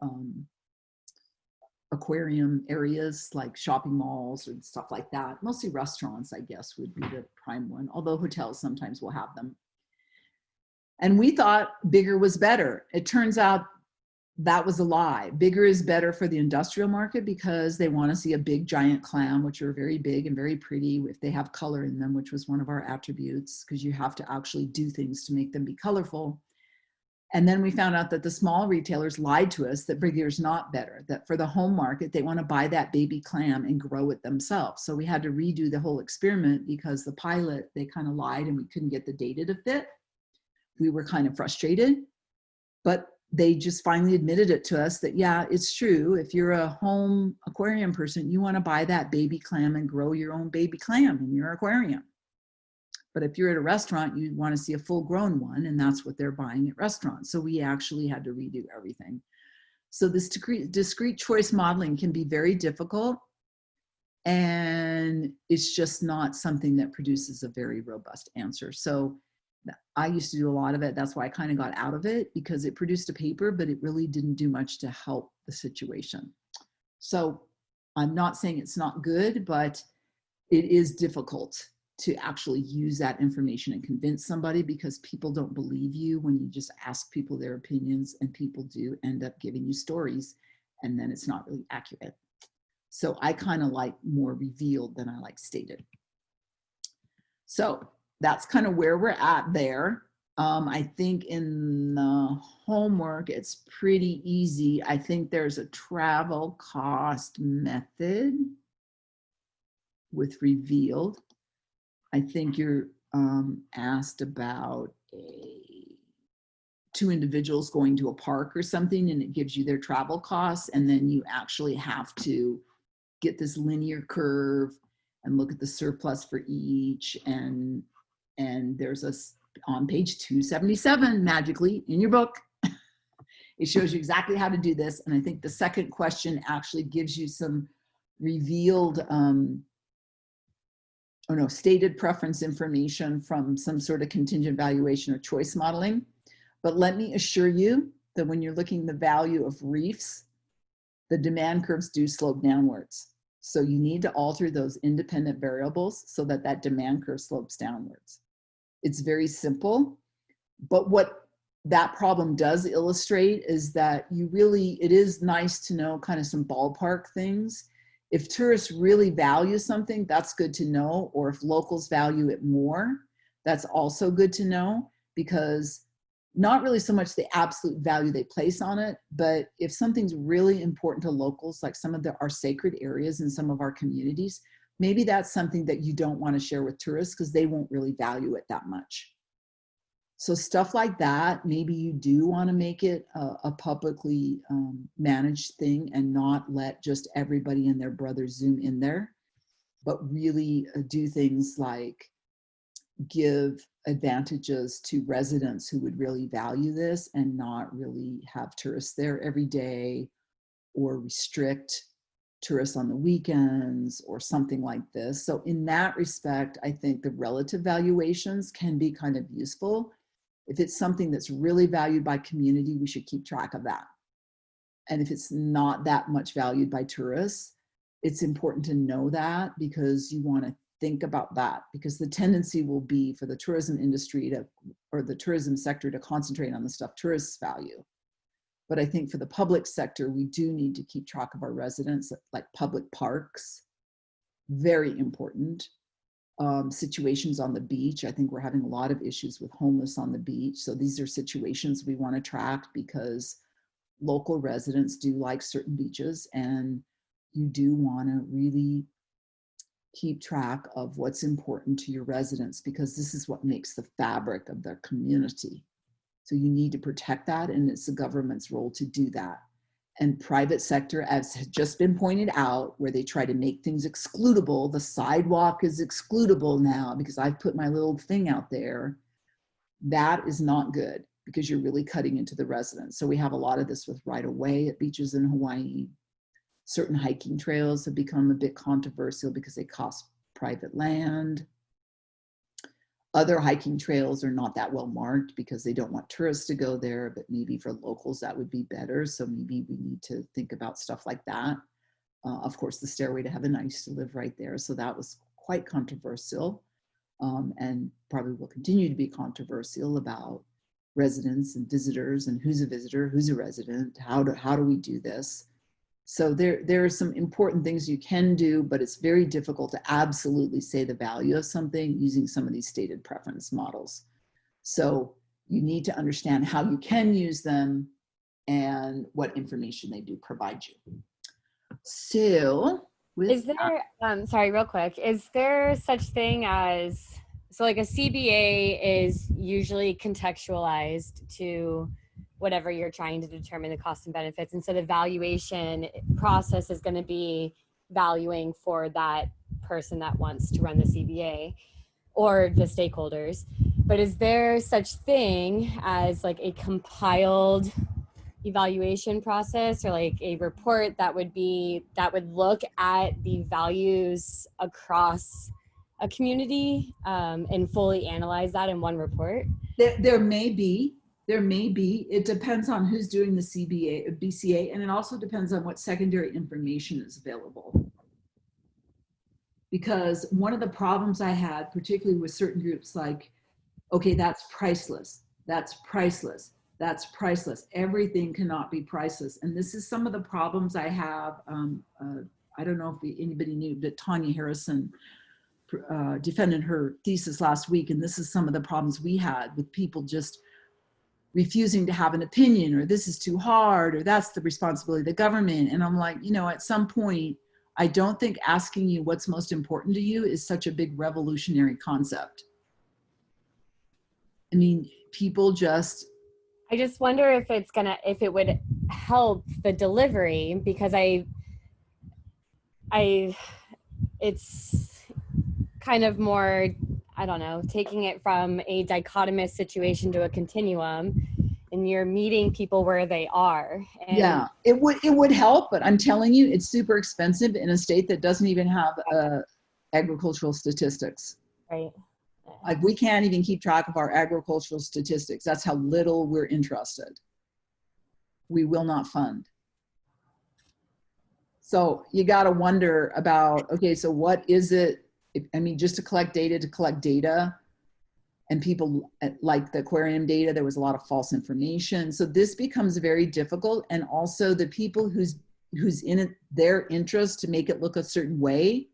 Speaker 1: aquarium areas like shopping malls and stuff like that. Mostly restaurants, I guess, would be the prime one, although hotels sometimes will have them. And we thought bigger was better. It turns out that was a lie. Bigger is better for the industrial market because they want to see a big giant clam, which are very big and very pretty if they have color in them, which was one of our attributes, because you have to actually do things to make them be colorful. And then we found out that the small retailers lied to us that bigger is not better, that for the home market, they want to buy that baby clam and grow it themselves. So we had to redo the whole experiment because the pilot, they kind of lied and we couldn't get the data to fit. We were kind of frustrated, but they just finally admitted it to us that, yeah, it's true. If you're a home aquarium person, you want to buy that baby clam and grow your own baby clam in your aquarium. But if you're at a restaurant, you want to see a full grown one, and that's what they're buying at restaurants. So we actually had to redo everything. So this discrete choice modeling can be very difficult, and it's just not something that produces a very robust answer. So I used to do a lot of it. That's why I kind of got out of it, because it produced a paper, but it really didn't do much to help the situation. So I'm not saying it's not good, but it is difficult to actually use that information and convince somebody, because people don't believe you when you just ask people their opinions, and people do end up giving you stories, and then it's not really accurate. So I kind of like more revealed than I like stated. So that's kind of where we're at there. I think in the homework, it's pretty easy. I think there's a travel cost method with revealed. I think you're asked about two individuals going to a park or something, and it gives you their travel costs, and then you actually have to get this linear curve and look at the surplus for each, and there's on page 277 magically in your book, it shows you exactly how to do this. And I think the second question actually gives you some revealed stated preference information from some sort of contingent valuation or choice modeling. But let me assure you that when you're looking at the value of reefs, the demand curves do slope downwards. So you need to alter those independent variables so that that demand curve slopes downwards. It's very simple, but what that problem does illustrate is that it is nice to know kind of some ballpark things. If tourists really value something, that's good to know. Or if locals value it more, that's also good to know, because not really so much the absolute value they place on it, but if something's really important to locals, like some of our sacred areas in some of our communities, maybe that's something that you don't want to share with tourists because they won't really value it that much. So stuff like that, maybe you do want to make it a publicly managed thing and not let just everybody and their brother zoom in there, but really do things like give advantages to residents who would really value this and not really have tourists there every day, or restrict tourists on the weekends or something like this. So in that respect, I think the relative valuations can be kind of useful. If it's something that's really valued by community, we should keep track of that. And if it's not that much valued by tourists, it's important to know that, because you want to think about that, because the tendency will be for the tourism industry or the tourism sector to concentrate on the stuff tourists value. But I think for the public sector, we do need to keep track of our residents, like public parks, very important. Situations on the beach. I think we're having a lot of issues with homeless on the beach. So these are situations we want to track, because local residents do like certain beaches, and you do want to really keep track of what's important to your residents, because this is what makes the fabric of their community. So you need to protect that, and it's the government's role to do that. And private sector, as has just been pointed out, where they try to make things excludable, the sidewalk is excludable now because I've put my little thing out there. That is not good, because you're really cutting into the residents. So we have a lot of this with right of way at beaches in Hawaii. Certain hiking trails have become a bit controversial because they cost private land. Other hiking trails are not that well marked because they don't want tourists to go there, but maybe for locals that would be better. So maybe we need to think about stuff like that. Of course, the Stairway to Heaven, I used to live right there, so that was quite controversial, and probably will continue to be controversial about residents and visitors, and who's a visitor, who's a resident, how do we do this? So there are some important things you can do, but it's very difficult to absolutely say the value of something using some of these stated preference models. So you need to understand how you can use them and what information they do provide you. So
Speaker 2: is there, sorry, real quick, is there such thing as, so like a CBA is usually contextualized to whatever you're trying to determine the cost and benefits. And so the valuation process is going to be valuing for that person that wants to run the CBA. or the stakeholders. But is there such thing as like a compiled evaluation process, or like a report that would look at the values across a community, and fully analyze that in one report?
Speaker 1: There may be. It depends on who's doing the BCA, and it also depends on what secondary information is available. Because one of the problems I had, particularly with certain groups, like, okay, that's priceless, that's priceless, that's priceless. Everything cannot be priceless. And this is some of the problems I have. I don't know if anybody knew, but Tanya Harrison defended her thesis last week. And this is some of the problems we had with people just refusing to have an opinion, or this is too hard, or that's the responsibility of the government. And I'm like, you know, at some point, I don't think asking you what's most important to you is such a big revolutionary concept. I mean, people just.
Speaker 2: I just wonder if if it would help the delivery, because it's kind of more, I don't know, taking it from a dichotomous situation to a continuum, and you're meeting people where they are. And
Speaker 1: yeah, it would help, but I'm telling you, it's super expensive in a state that doesn't even have agricultural statistics.
Speaker 2: right.
Speaker 1: Like, we can't even keep track of our agricultural statistics. That's how little we're interested. We will not fund. So you got to wonder about, okay, so what is it? I mean, just to collect data, and people like the aquarium data, there was a lot of false information. So this becomes very difficult. And also the people who's in it, their interest to make it look a certain way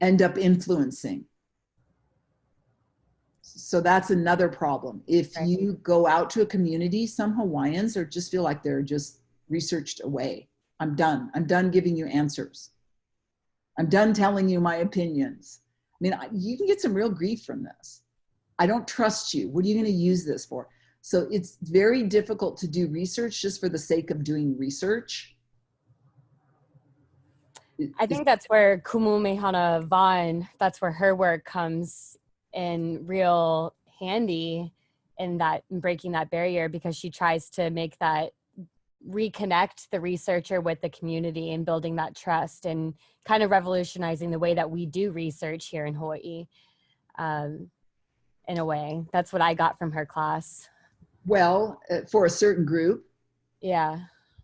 Speaker 1: end up influencing. So that's another problem. If you go out to a community, some Hawaiians just feel like they're just researched away. I'm done. I'm done giving you answers. I'm done telling you my opinions. I mean, you can get some real grief from this. I don't trust you. What are you going to use this for? So it's very difficult to do research just for the sake of doing research.
Speaker 2: I think that's where Kumumehana Vaughn, that's where her work comes in real handy, in that, in breaking that barrier, because she tries to make that, reconnect the researcher with the community and building that trust, and kind of revolutionizing the way that we do research here in Hawaii. In a way, that's what I got from her class.
Speaker 1: Well, for a certain group.
Speaker 2: Yeah.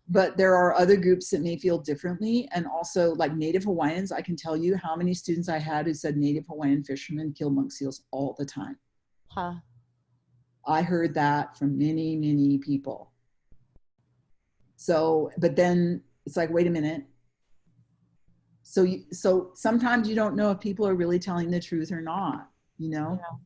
Speaker 1: But there are other groups that may feel differently. And also, like Native Hawaiians, I can tell you how many students I had who said Native Hawaiian fishermen kill monk seals all the time.
Speaker 2: Huh.
Speaker 1: I heard that from many, many people. So, but then it's like, wait a minute. So sometimes you don't know if people are really telling the truth or not, you know? Yeah.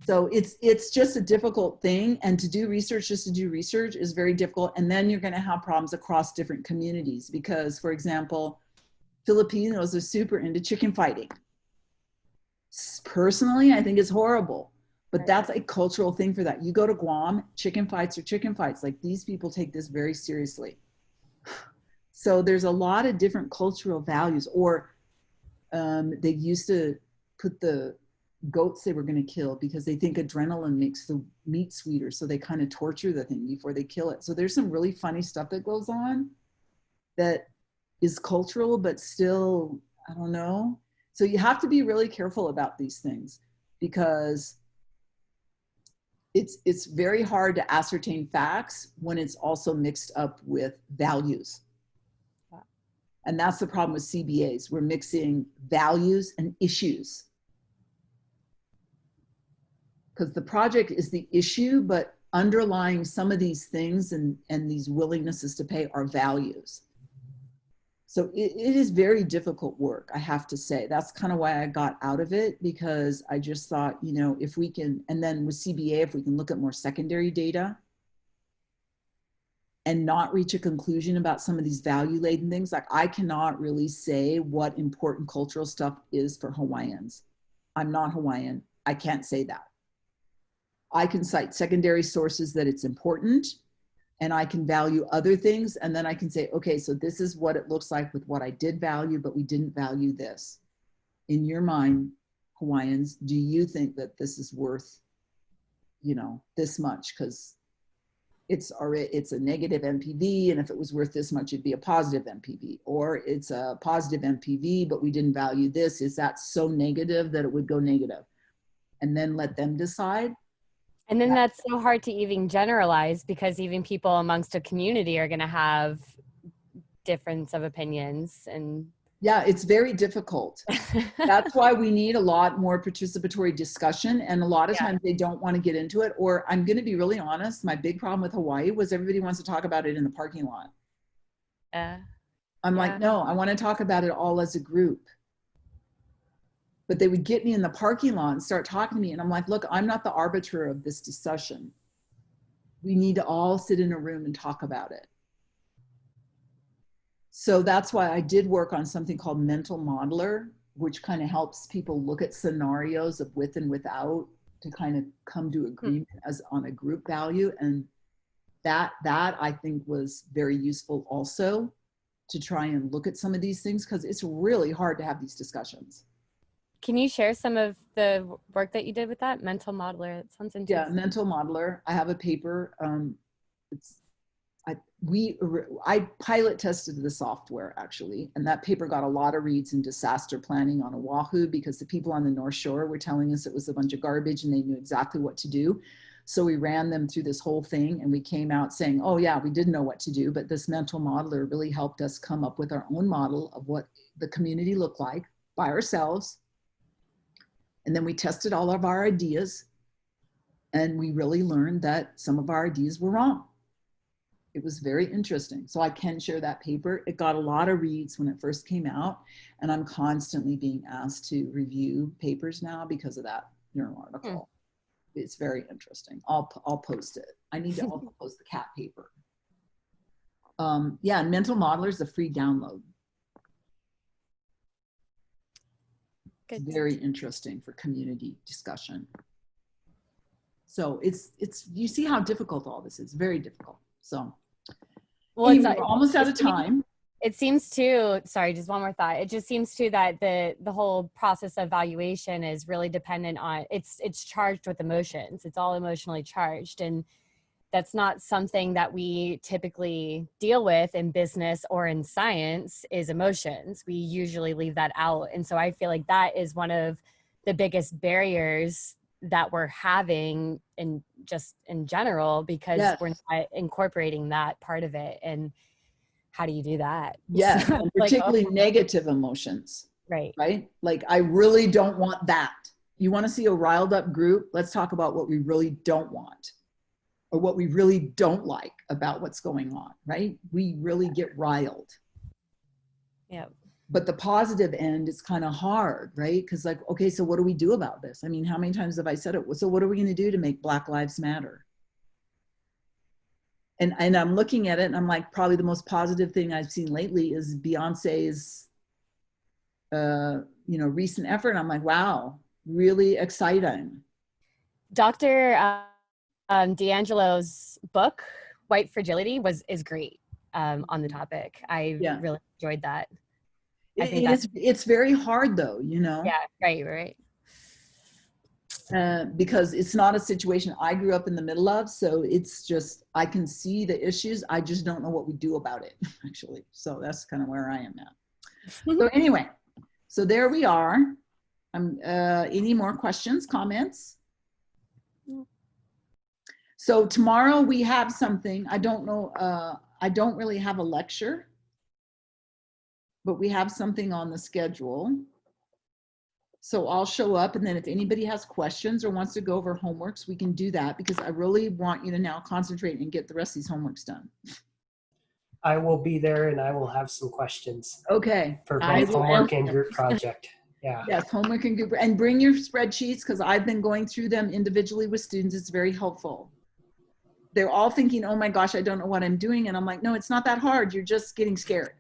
Speaker 1: So it's just a difficult thing. And to do research just to do research is very difficult. And then you're going to have problems across different communities because, for example, Filipinos are super into chicken fighting. Personally, I think it's horrible. But that's a cultural thing for that. You go to Guam, chicken fights are chicken fights. Like, these people take this very seriously. So there's a lot of different cultural values. Or they used to put the goats they were going to kill because they think adrenaline makes the meat sweeter. So they kind of torture the thing before they kill it. So there's some really funny stuff that goes on that is cultural, but still, I don't know. So you have to be really careful about these things because it's very hard to ascertain facts when it's also mixed up with values. And that's the problem with CBAs. We're mixing values and issues. Because the project is the issue, but underlying some of these things and these willingnesses to pay are values. So it is very difficult work, I have to say. That's kind of why I got out of it, because I just thought, you know, if we can, and then with CBA, if we can look at more secondary data and not reach a conclusion about some of these value-laden things, like I cannot really say what important cultural stuff is for Hawaiians. I'm not Hawaiian. I can't say that. I can cite secondary sources that it's important, and I can value other things. And then I can say, okay, so this is what it looks like with what I did value, but we didn't value this. In your mind, Hawaiians, do you think that this is worth, you know, this much? Because it's a negative NPV, and if it was worth this much, it'd be a positive NPV. Or it's a positive NPV, but we didn't value this. Is that so negative that it would go negative? And then let them decide.
Speaker 2: And then that's so hard to even generalize, because even people amongst a community are going to have difference of opinions. And
Speaker 1: yeah, it's very difficult. That's why we need a lot more participatory discussion. And a lot of times they don't want to get into it. Or I'm going to be really honest, my big problem with Hawaii was everybody wants to talk about it in the parking lot. I'm like, no, I want to talk about it all as a group. But they would get me in the parking lot and start talking to me. And I'm like, look, I'm not the arbiter of this discussion. We need to all sit in a room and talk about it. So that's why I did work on something called Mental Modeler, which kind of helps people look at scenarios of with and without to kind of come to agreement as on a group value. And that I think was very useful also to try and look at some of these things, because it's really hard to have these discussions.
Speaker 2: Can you share some of the work that you did with that Mental Modeler? It sounds interesting.
Speaker 1: Yeah, Mental Modeler. I have a paper. I pilot tested the software actually, and that paper got a lot of reads in disaster planning on Oahu, because the people on the North Shore were telling us it was a bunch of garbage and they knew exactly what to do. So we ran them through this whole thing, and we came out saying, oh yeah, we didn't know what to do, but this Mental Modeler really helped us come up with our own model of what the community looked like by ourselves. And then we tested all of our ideas, and we really learned that some of our ideas were wrong. It was very interesting. So I can share that paper. It got a lot of reads when it first came out, and I'm constantly being asked to review papers now because of that journal article. It's very interesting. I'll post it. I need to also post the cat paper. Yeah, Mental Modeler is a free download. Good. It's very interesting for community discussion. So it's you see how difficult all this is. Very difficult. So well, anyway, we're almost out of time.
Speaker 2: It seems too, sorry, just one more thought. It just seems too that the whole process of valuation is really dependent on, it's charged with emotions. It's all emotionally charged. And that's not something that we typically deal with in business or in science, is emotions. We usually leave that out. And so I feel like that is one of the biggest barriers that we're having in just in general, because we're not incorporating that part of it. And how do you do that?
Speaker 1: Yeah, and particularly negative emotions.
Speaker 2: Right.
Speaker 1: Right? Like, I really don't want that. You want to see a riled up group? Let's talk about what we really don't want, or what we really don't like about what's going on, right? We really get riled.
Speaker 2: Yeah.
Speaker 1: But the positive end is kind of hard, right? Because like, okay, so what do we do about this? I mean, how many times have I said it? So what are we going to do to make Black Lives Matter? And I'm looking at it, and I'm like, probably the most positive thing I've seen lately is Beyonce's, recent effort. And I'm like, wow, really exciting.
Speaker 2: Dr. D'Angelo's book, White Fragility, is great on the topic. I really enjoyed that.
Speaker 1: It's very hard though, you know?
Speaker 2: Yeah, right.
Speaker 1: Because it's not a situation I grew up in the middle of. So it's just, I can see the issues. I just don't know what we do about it, actually. So that's kind of where I am now. So anyway, so there we are. Any more questions, comments? So tomorrow we have something. I don't know. I don't really have a lecture, but we have something on the schedule. So I'll show up, and then if anybody has questions or wants to go over homeworks, we can do that, because I really want you to now concentrate and get the rest of these homeworks done.
Speaker 3: I will be there, and I will have some questions.
Speaker 1: Okay.
Speaker 3: For both homework and group project. Yeah.
Speaker 1: Yes, homework and group, and bring your spreadsheets, because I've been going through them individually with students. It's very helpful. They're all thinking, oh my gosh, I don't know what I'm doing. And I'm like, no, it's not that hard. You're just getting scared.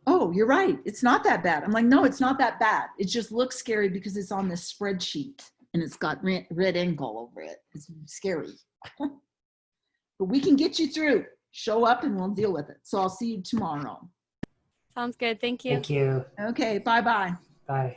Speaker 1: Oh, you're right. It's not that bad. I'm like, no, it's not that bad. It just looks scary because it's on this spreadsheet and it's got red ink all over it. It's scary. But we can get you through. Show up and we'll deal with it. So I'll see you tomorrow.
Speaker 2: Sounds good. Thank you.
Speaker 3: Thank you.
Speaker 1: Okay. Bye-bye.
Speaker 3: Bye.